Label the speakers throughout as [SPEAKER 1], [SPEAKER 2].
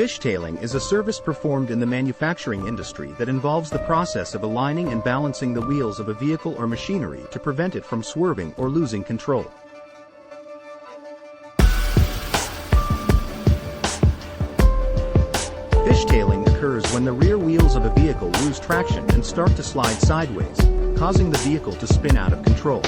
[SPEAKER 1] Fishtailing is a service performed in the manufacturing industry that involves the process of aligning and balancing the wheels of a vehicle or machinery to prevent it from swerving or losing control. Fishtailing occurs when the rear wheels of a vehicle lose traction and start to slide sideways, causing the vehicle to spin out of control.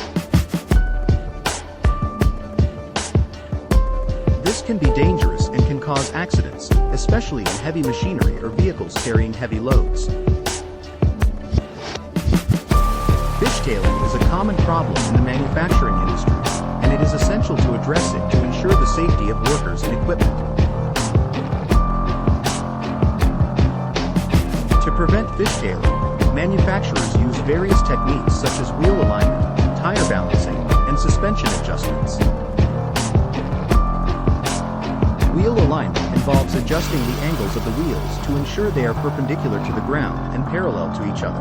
[SPEAKER 1] This can be dangerous and can cause accidents, especially in heavy machinery or vehicles carrying heavy loads. Fishtailing is a common problem in the manufacturing industry, and it is essential to address it to ensure the safety of workers and equipment. To prevent fishtailing, manufacturers use various techniques such as wheel alignment, tire balancing, and suspension adjustments. Wheel alignment involves adjusting the angles of the wheels to ensure they are perpendicular to the ground and parallel to each other.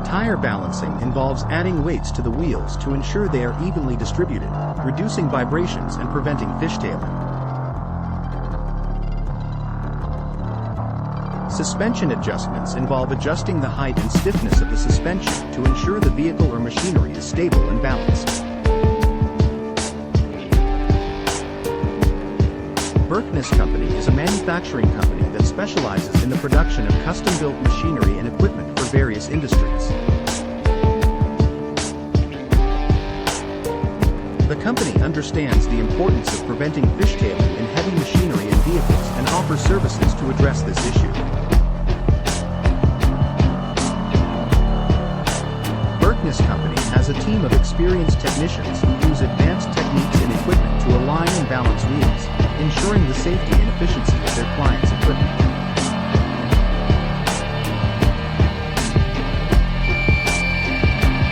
[SPEAKER 1] Tire balancing involves adding weights to the wheels to ensure they are evenly distributed, reducing vibrations and preventing fishtailing. Suspension adjustments involve adjusting the height and stiffness of the suspension to ensure the vehicle or machinery is stable and balanced. Berkness Company is a manufacturing company that specializes in the production of custom-built machinery and equipment for various industries. The company understands the importance of preventing fishtailing in heavy machinery and vehicles and offers services to address this issue. Berkness Company has a team of experienced technicians who use advanced techniques and equipment to align and balance wheels, ensuring the safety and efficiency of their clients' equipment.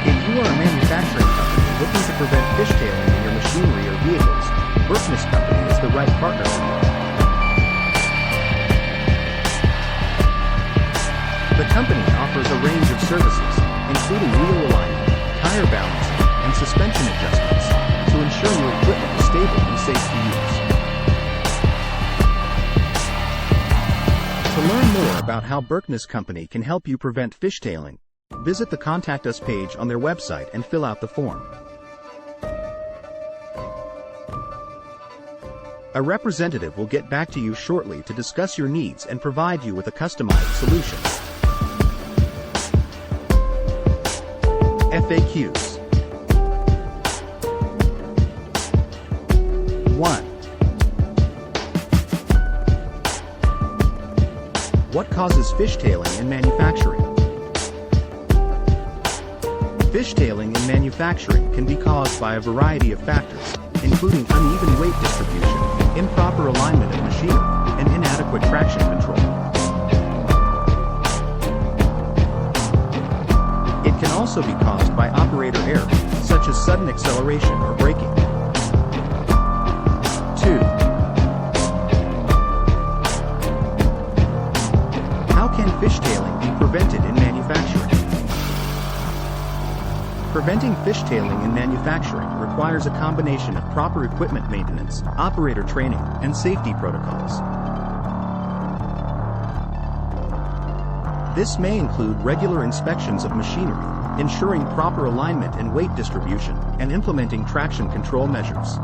[SPEAKER 1] If you are a manufacturing company looking to prevent fishtailing in your machinery or vehicles, Berkness Company is the right partner for you. The company offers a range of services, including wheel alignment, tire balancing, and suspension adjustments, to ensure your equipment is stable and safe to use. To learn more about how Berkness Company can help you prevent fishtailing, visit the Contact Us page on their website and fill out the form. A representative will get back to you shortly to discuss your needs and provide you with a customized solution. FAQs. 1. What causes fishtailing in manufacturing? Fishtailing in manufacturing can be caused by a variety of factors, including uneven weight distribution, improper alignment of machinery, and inadequate traction control. It can also be caused by operator error, such as sudden acceleration or braking. 2. How can fishtailing be prevented in manufacturing? Preventing fishtailing in manufacturing requires a combination of proper equipment maintenance, operator training, and safety protocols. This may include regular inspections of machinery, ensuring proper alignment and weight distribution, and implementing traction control measures.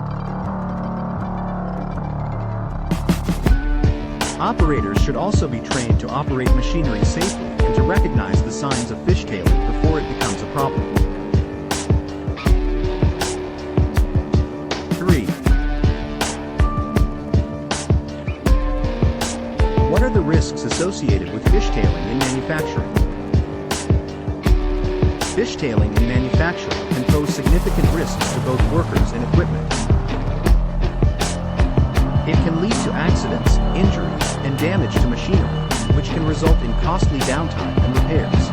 [SPEAKER 1] Operators should also be trained to operate machinery safely and to recognize the signs of fishtailing before it becomes a problem. 3. What are the risks associated with fishtailing in manufacturing? Fishtailing in manufacturing can pose significant risks to both workers and equipment. It can lead to accidents, injuries, and damage to machinery, which can result in costly downtime and repairs.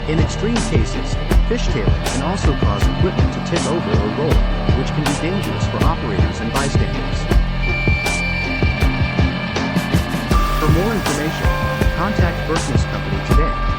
[SPEAKER 1] In extreme cases, fishtailing can also cause equipment to tip over or roll, which can be dangerous for operators and bystanders. For more information, contact Berkness Company today.